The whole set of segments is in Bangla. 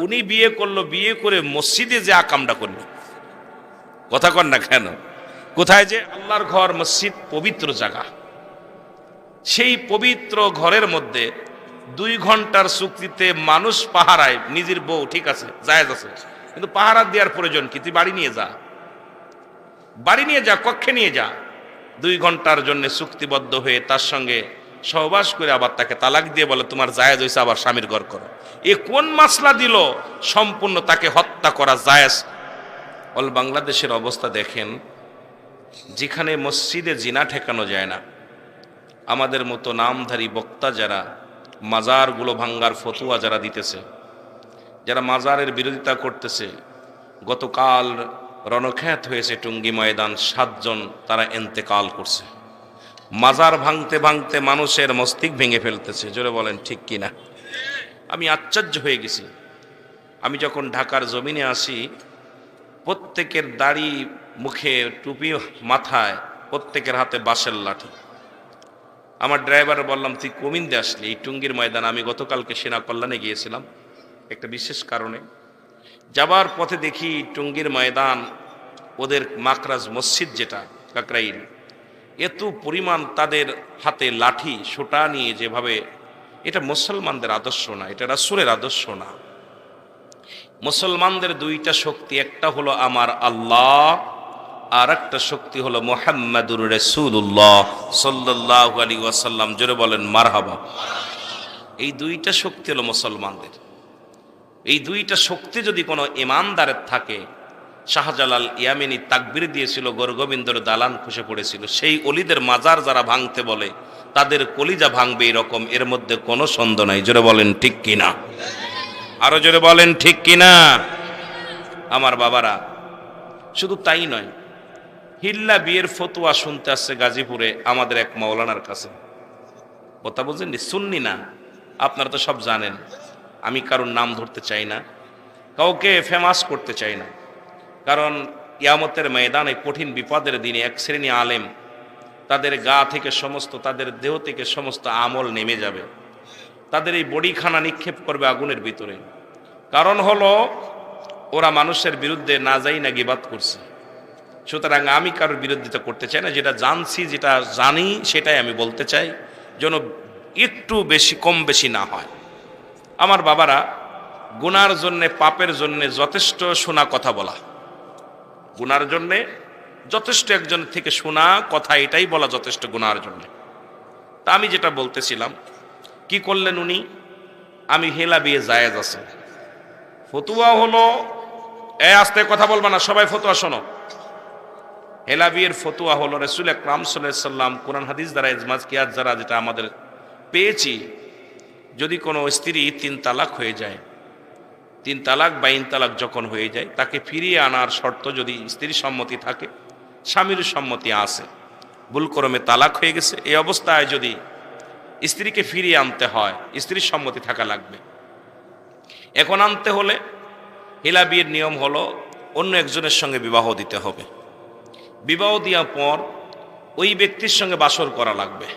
উনি বিয়ে করলো, বিয়ে করে মসজিদে যে আকামটা করলো, কথা কন না কেন? কোথায় যে আল্লাহর ঘর, মসজিদ পবিত্র জায়গা, সেই পবিত্র ঘরের মধ্যে 2 ঘন্টার চুক্তিতে মানুষ পাহারায় নিজের বউ, ঠিক আছে জায়েজ আছে, কিন্তু পাহারা দেওয়ার প্রয়োজন কি? তুই বাড়ি নিয়ে যা, বাড়ি নিয়ে যা, কক্ষে নিয়ে যা। 2 ঘন্টার জন্য চুক্তিবদ্ধ হয়ে তার সঙ্গে সহবাস করে আবার তাকে তালাক দিয়ে বলে তোমার জায়েজ হয়েছে, আবার স্বামীর ঘর করো। এ কোন মাসলা দিল? সম্পূর্ণ তাকে হত্যা করা জায়েজ। অল বাংলাদেশের অবস্থা দেখেন, যেখানে মসজিদে জিনা ঠেকানো যায় না, আমাদের মতো নামধারী বক্তা যারা মাজারগুলো ভাঙ্গার ফতুয়া যারা দিতেছে, যারা মাজারের বিরোধিতা করতেছে, গতকাল রণখ্যাত হয়েছে টুঙ্গি ময়দান, 7 জন তারা এন্তেকাল করছে। মাজার ভাঙতে ভাঙতে মানুষের মস্তিষ্ক ভেঙে ফেলতেছে, জোরে বলেন ঠিক কিনা? আমি আশ্চর্য হয়ে গেছি। আমি যখন ঢাকার জমিনে আসি, প্রত্যেকের দাড়ি, মুখে টুপি, মাথায়, প্রত্যেকের হাতে বাঁশের লাঠি। আমার ড্রাইভার বললাম তুই কমিন্দে আসলি এই টুঙ্গির ময়দান? আমি গতকালকে সেনা কল্যাণে গিয়েছিলাম একটা বিশেষ কারণে। যাবার পথে দেখি টুঙ্গির ময়দান, ওদের মাকরাজ মসজিদ যেটা কাকরাইল, এত পরিমাণ তাদের হাতে লাঠি সোটা নিয়ে, যেভাবে, এটা মুসলমানদের আদর্শ না, এটা রাসূলের আদর্শ না। মুসলমানদের 2টা শক্তি, একটা হলো আমার আল্লাহ, আর একটা শক্তি হলো মুহাম্মাদুর রাসূলুল্লাহ সাল্লাল্লাহু আলাইহি ওয়াসাল্লাম, জোরে বলেন মারহাবা। এই 2টা শক্তি হলো মুসলমানদের। এই 2টা শক্তি যদি কোনো ইমানদারের থাকে, শাহজালাল ইয়ামিনী তাকবীর দিয়েছিল, গোরগোবিন্দর দালান খসে পড়েছিল। সেই অলিদের মাজার যারা ভাঙতে বলে, তাদের কলিজা ভাঙবে এরকম, এর মধ্যে কোনো সন্দেহ নাই। জোরে বলেন ঠিক কিনা? আরো জোরে বলেন ঠিক কিনা? আমার বাবারা, শুধু তাই নয়, হিল্লা বিয়ের ফতোয়া শুনতে আসছে গাজীপুরে আমাদের এক মাওলানার কাছে। কথা বুঝেননি? সুন্নি না, আপনারা তো সব জানেন। আমি কারোর নাম ধরতে চাই না, কাউকে ফেমাস করতে চাই না, কারণ কিয়ামতের ময়দানে কঠিন বিপদের দিনে এক শ্রেণী আলেম, তাদের গা থেকে সমস্ত, তাদের দেহ থেকে সমস্ত আমল নেমে যাবে, তাদের এই বডিখানা নিক্ষেপ করবে আগুনের ভিতরে। কারণ হলো ওরা মানুষের বিরুদ্ধে না যাই না গীবাত করছে। সুতরাং আমি কারোর বিরোধিতা করতে চাই না, যেটা জানছি, যেটা জানি সেটাই আমি বলতে চাই, যেন একটু বেশি কম বেশি না হয়। আমার বাবারা, গুনার জন্যে, পাপের জন্যে যথেষ্ট শোনা কথা বলা, গুনার জন্যে যথেষ্ট একজন থেকে শোনা কথা, এটাই বলা যথেষ্ট গুনার জন্যে। তা আমি যেটা বলতেছিলাম, কি করলেন উনি? আমি হেলা বিয়ে জায়েজ আছে, ফতুয়া হলো, আস্তে কথা বলবা না, সবাই ফতুয়া শোনো। হেলা বিয়ের ফতুয়া হলো রাসূল আকরাম সাল্লাল্লাহু আলাইহি ওয়াসাল্লাম কোরআন হাদিস দ্বারা, ইজমাজ কিয়াস দ্বারা যেটা আমাদের পেয়েছি, যদি কোনো স্ত্রী 3 তালাক হয়ে যায়, 3 তালাক বা 3 তালাক যখন হয়ে যায়, তাকে ফিরিয়ে আনার শর্ত যদি স্ত্রীর সম্মতি থাকে, স্বামীর সম্মতি আছে, ভুলক্রমে তালাক হয়ে গেছে, এই অবস্থায় যদি স্ত্রীকে ফিরিয়ে আনতে হয়, স্ত্রীর সম্মতি থাকা লাগবে। এখন আনতে হলে হেলা বিয়ের নিয়ম হলো অন্য একজনের সঙ্গে বিবাহ দিতে হবে। বিবাহ দেওয়ার পর ওই ব্যক্তির সঙ্গে বাসর করা লাগবে।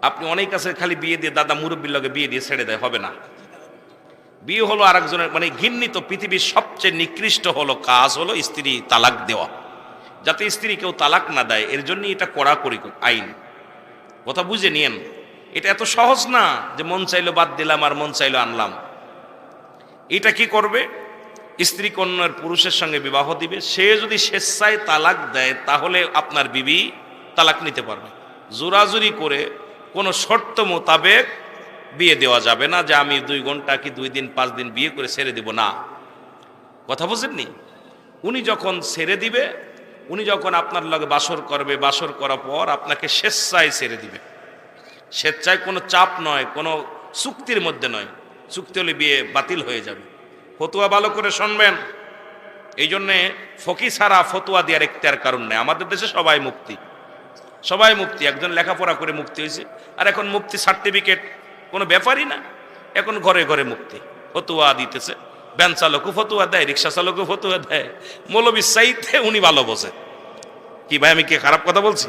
আপনি অনেক আছে খালি বিয়ে দিয়ে, দাদা মুরব্বীর লগে বিয়ে দিয়ে ছেড়ে দেয়, হবে না। বিয়ে হলো আরেকজনের, মানে ঘৃণিত, পৃথিবীর সবচেয়ে নিকৃষ্ট হলো কাজ হলো স্ত্রী তালাক দেওয়া। যাতে স্ত্রী কেউ তালাক না দেয়, এর জন্য এটা কড়াকড়ি আইন। কথা বুঝে নিয়েন, এটা এত সহজ না যে মন চাইলো বাদ দিলাম আর মন চাইলো আনলাম। এটা কি করবে? স্ত্রী কন্যার পুরুষের সঙ্গে বিবাহ দিবে, সে যদি স্বেচ্ছায় তালাক দেয়, তাহলে আপনার বিবি তালাক নিতে পারবে। জোরাজুরি করে কোনো শর্ত মোতাবেক বিয়ে দেওয়া যাবে না, যে আমি 2 ঘন্টা কি 2 দিন 5 দিন বিয়ে করে ছেড়ে দিব না। কথা বুঝেননি? উনি যখন ছেড়ে দিবে, উনি যখন আপনার লগে বাসর করবে, বাসর করার পর আপনাকে স্বেচ্ছায় ছেড়ে দিবে। স্বেচ্ছায়, কোনো চাপ নয়, কোনো চুক্তির মধ্যে নয়। চুক্তি হলে বিয়ে বাতিল হয়ে যাবে। ফতুয়া ভালো করে শুনবেন। এই জন্যে ফকি ছাড়া ফতুয়া দেওয়ার এখতিয়ার কারণ নেই। আমাদের দেশে সবাই মুফতি, সবাই মুফতি। একজন লেখাপড়া করে মুফতি হয়েছে, আর এখন মুফতি সার্টিফিকেট কোনো ব্যাপারই না। এখন ঘরে ঘরে মুফতি ফতুয়া দিতেছে। ভ্যান চালকও ফতুয়া দেয়, রিক্সা চালকও ফতুয়া দেয়। মৌলবীর চাইতে উনি ভালো বোঝে। কি ভাই, আমি কি খারাপ কথা বলছি?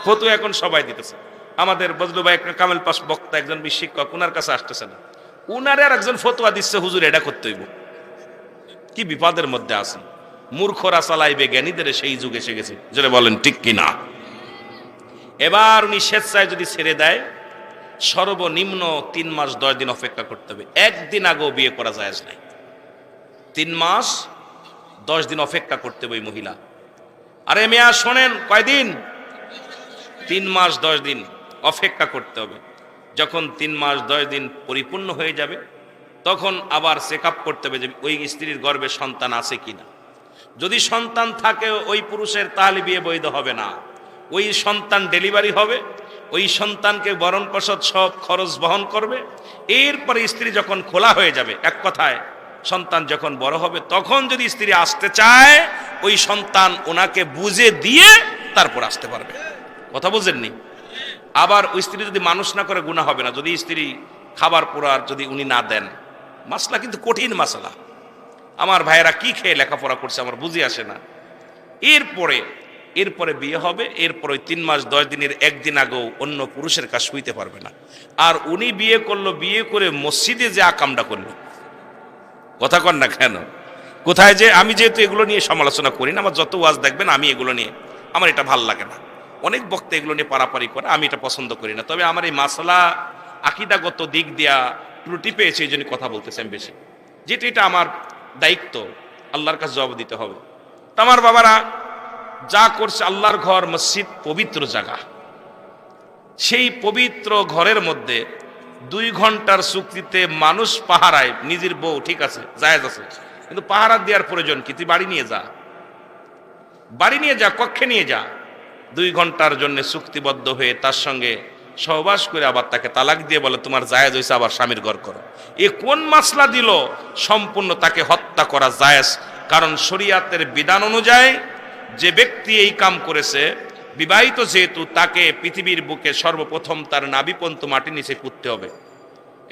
ফতুয়া এখন সবাই দিতেছে। আমাদের বজলু ভাই, একটা কামেল পাস বক্তা, একজন শিক্ষক, ওনার কাছে আসতেছে না। উনারে আর একজন ফতোয়া দিচ্ছে হুজুর এটা করতে হইব। কি বিপদের মধ্যে আছে। মূর্খরা চালাইবে জ্ঞানীদের সেই যুগ এসে গেছে, যেটা বলেন ঠিক কিনা। এবার উনি স্বেচ্ছায় যদি ছেড়ে দেয়, সর্বনিম্ন 3 মাস 10 দিন অপেক্ষা করতে হবে। একদিন আগেও বিয়ে করা জায়েজ নাই। 3 মাস 10 দিন অপেক্ষা করতে হবে ওই মহিলা। আরে মেয়া শোনেন, কয়দিন? 3 মাস 10 দিন অপেক্ষা করতে হবে। যখন 3 মাস 10 দিন পরিপূর্ণ হয়ে যাবে, তখন আবার চেক আপ করতে হবে যে ওই স্ত্রীর গর্ভে সন্তান আছে কিনা। যদি সন্তান থাকে ওই পুরুষের, তাহলে বিয়ে বৈধ হবে না। ওই সন্তান ডেলিভারি হবে, ওই সন্তানকে বরণ পোষণ সব খরচ বহন করবে। এরপরে স্ত্রী যখন খোলা হয়ে যাবে, এক কথায় সন্তান যখন বড় হবে, তখন যদি স্ত্রী আসতে চায়, ওই সন্তান ওনাকে বুঝে দিয়ে তারপর আসতে পারবে। কথা বুঝেননি? আবার ওই স্ত্রী যদি মানুষ না করে গুনাহ হবে না। যদি স্ত্রী খাবার পোড়ার যদি উনি না দেন, মাসলা কিন্তু কঠিন মাসলা। আমার ভাইয়েরা কি খেয়ে লেখাপড়া করছে আমার বুঝে আসে না। এরপরে বিয়ে হবে। এরপরে 3 মাস 10 দিনের একদিন আগেও অন্য পুরুষের কাছে শুইতে পারবে না। আর উনি বিয়ে করলো, বিয়ে করে মসজিদে যে আকামটা করলো, কথা কন না কেন? কোথায় যে, আমি যেহেতু এগুলো নিয়ে সমালোচনা করি না, আমার যত ওয়াজ দেখবেন আমি এগুলো নিয়ে, আমার এটা ভাল লাগে না। অনেক বক্তা এগুলো নিয়ে পারাপারি করে, আমি এটা পছন্দ করি না। তবে আমার এই মাসলা আকীদাগত দিক দিয়া ত্রুটি পেয়েছে, এই জন্য কথা বলতেছি আমি বেশি। যেটা এটা আমার দায়িত্ব, আল্লাহর কাছে জবাব দিতে হবে। আমার বাবারা যা করছে, আল্লাহর ঘর মসজিদ পবিত্র জায়গা, সেই পবিত্র ঘরের মধ্যে 2 ঘন্টার চুক্তিতে মানুষ পাহারায় নিজের বউ, ঠিক আছে, জায়েজ আছে, কিন্তু পাহারা দেওয়ার প্রয়োজন কি? তুই বাড়ি নিয়ে যা, বাড়ি নিয়ে যা, কক্ষে নিয়ে যা। 2 ঘন্টার জন্য চুক্তিবদ্ধ হয়ে তার সঙ্গে সহবাস করে আবার তাকে তালাক দিয়ে বলে তোমার জায়েজ হয়েছে, আবার স্বামীর ঘর করো। এ কোন মাসলা দিল? সম্পূর্ণ তাকে হত্যা করা জায়েজ। কারণ শরীয়তের বিধান অনুযায়ী যে ব্যক্তি এই কাম করেছে, বিবাহিত যেহেতু, তাকে পৃথিবীর বুকে সর্বপ্রথম তার নাভি পর্যন্ত মাটির নিচে পুঁততে হবে।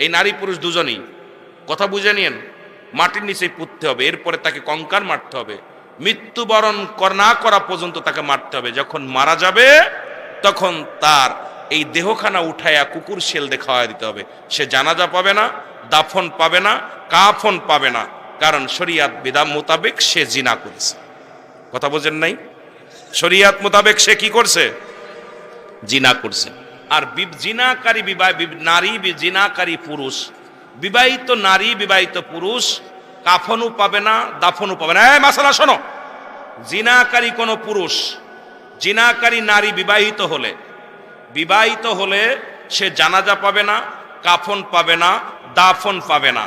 এই নারী পুরুষ দুজনই, কথা বুঝে নিয়েন, মাটির নিচে পুঁততে হবে। এরপরে তাকে কঙ্কাল মারতে হবে, মৃত্যুবরণ না করা পর্যন্ত তাকে মারতে হবে। যখন মারা যাবে, তখন তার এই দেহখানা উঠাইয়া কুকুর শেল দিয়ে খাওয়া দিতে হবে। সে জানাজা পাবে না, দাফন পাবে না, কাফন পাবে না, কারণ শরীয়ত বিধান মোতাবেক সে জিনা করেছে। কথা বোঝেন নাই? শরীয়ত মোতাবেক সে কি করছে? জিনা করছে। আর জিনাকারী নারী, জিনাকারী পুরুষ, বিবাহিত নারী, বিবাহিত পুরুষ কাফনও পাবে না, দাফনও পাবে না। এই মাসালা শোনো, জিনাকারী কোন পুরুষ, জিনাকারী নারী বিবাহিত হলে সে জানাজা পাবে না, কাফন পাবে না, দাফন পাবে না।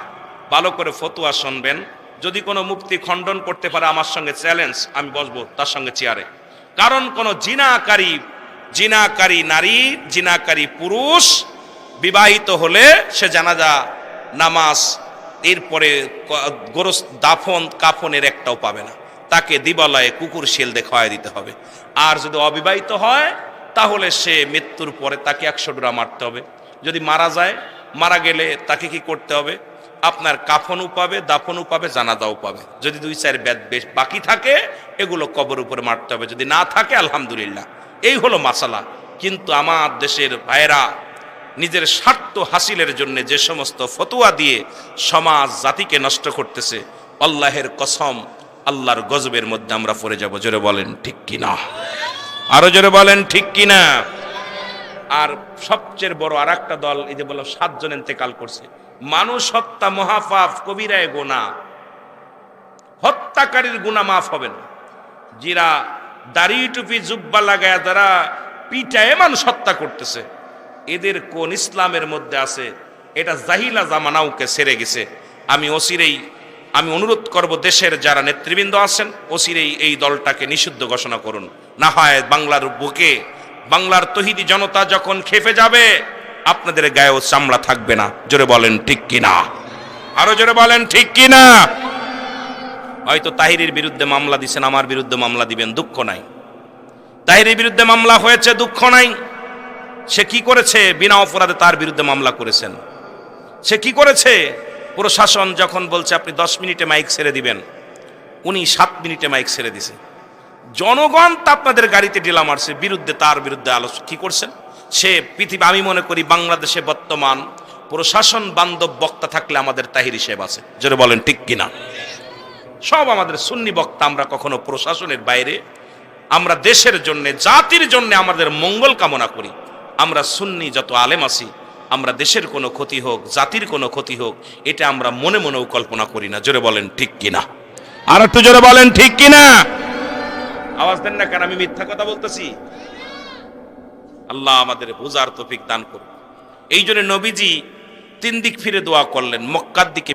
ভালো করে ফতোয়া শুনবেন। যদি কোনো মুফতি খণ্ডন করতে পারে, আমার সঙ্গে চ্যালেঞ্জ, আমি বসবো তার সঙ্গে চেয়ারে। কারণ কোন জিনাকারী নারী, জিনাকারী পুরুষ বিবাহিত হলে সে জানাজা, নামাজ, এরপরে গোরস, দাফন, কাফনের একটাও পাবে না। তাকে দিবালয়ে কুকুর শেল দিয়ে খাওয়াই দিতে হবে। আর যদি অবিবাহিত হয়, তাহলে সে মৃত্যুর পরে তাকে 100 ডোরা মারতে হবে। যদি মারা যায়, মারা গেলে তাকে কি করতে হবে? আপনার কাফনও পাবে, দাফনও পাবে, জানাজাও পাবে। যদি 2-4 বেদ বেশ বাকি থাকে, এগুলো কবর উপরে মারতে হবে। যদি না থাকে, আলহামদুলিল্লাহ। এই হলো মাসালা। কিন্তু আমার দেশের ভাইয়েরা নিজের স্বার্থ হাসিলের জন্য যে সমস্ত ফতোয়া দিয়ে সমাজ জাতিকে নষ্ট করতেছে, আল্লাহের কসম, আল্লাহর গজবের মধ্যে আমরা পড়ে যাব। জোরে বলেন ঠিক কিনা? আরো জোরে বলেন ঠিক কিনা? আর সবচেয়ে বড় আর একটা দল, এই যে বললাম 7 জন ইন্তেকাল করছে। মানুষ হত্যা মহাপাপ, কবিরায় গুনাহ, হত্যাকারীর গুনাহ মাফ হবে না। যারা দাড়ি টুপি জুব্বা লাগায় যারা পিটায় মানুষ হত্যা করতেছে, এদের কোন ইসলামের মধ্যে আছে? এটা জাহিলা জামানাওকে ছেড়ে গেছে। আমি অনুরোধ করব, দেশের যারা নেতৃবৃন্দ আছেন, অচিরেই এই দলটাকে নিষিদ্ধ ঘোষণা করুন। না হয় বাংলার বুকে, বাংলার তহিদি জনতা যখন খেপে যাবে, আপনাদের গায়েও চামড়া থাকবে না। জোরে বলেন ঠিক কিনা? আরো জোরে বলেন ঠিক কিনা? হয়তো তাহিরির বিরুদ্ধে মামলা দিচ্ছেন, আমার বিরুদ্ধে মামলা দিবেন, দুঃখ নাই। তাহিরির বিরুদ্ধে মামলা হয়েছে, দুঃখ নাই। সে কি করেছে? বিনা অপরাধে তার বিরুদ্ধে মামলা করেছেন। সে কি করেছে? প্রশাসন যখন বলছে আপনি 10 মিনিটে মাইক ছেড়ে দিবেন, উনি 7 মিনিটে মাইক ছেড়ে দিছে। জনগণ তা আপনাদের গাড়িতে ঢিলা মারছে, বিরুদ্ধে, তার বিরুদ্ধে আলোচনা কি করছেন? সে পৃথিবী, আমি মনে করি বাংলাদেশে বর্তমান প্রশাসন বান্ধব বক্তা থাকলে আমাদের তাহির সাহেব আছে, জোরে বলেন ঠিক কিনা। সব আমাদের সুন্নি বক্তা, আমরা কখনো প্রশাসনের বাইরে, আমরা দেশের জন্য, জাতির জন্য আমাদের মঙ্গল কামনা করি। আমরা সুন্নি যত আলেম আছি, আমরা দেশের কোনো ক্ষতি হোক, জাতির কোনো ক্ষতি হোক, এটা আমরা মনে মনেও কল্পনা করি না, জোরে বলেন ঠিক কিনা। আর একটু জোরে বলেন ঠিক কিনা। আওয়াজ দেন না কেন, আমি মিথ্যা কথা বলতেছি? আল্লাহ আমাদের বুঝার তৌফিক দান করুন। এই জন্য নবীজি 3 দিক ফিরে দোয়া করলেন, মক্কার দিকে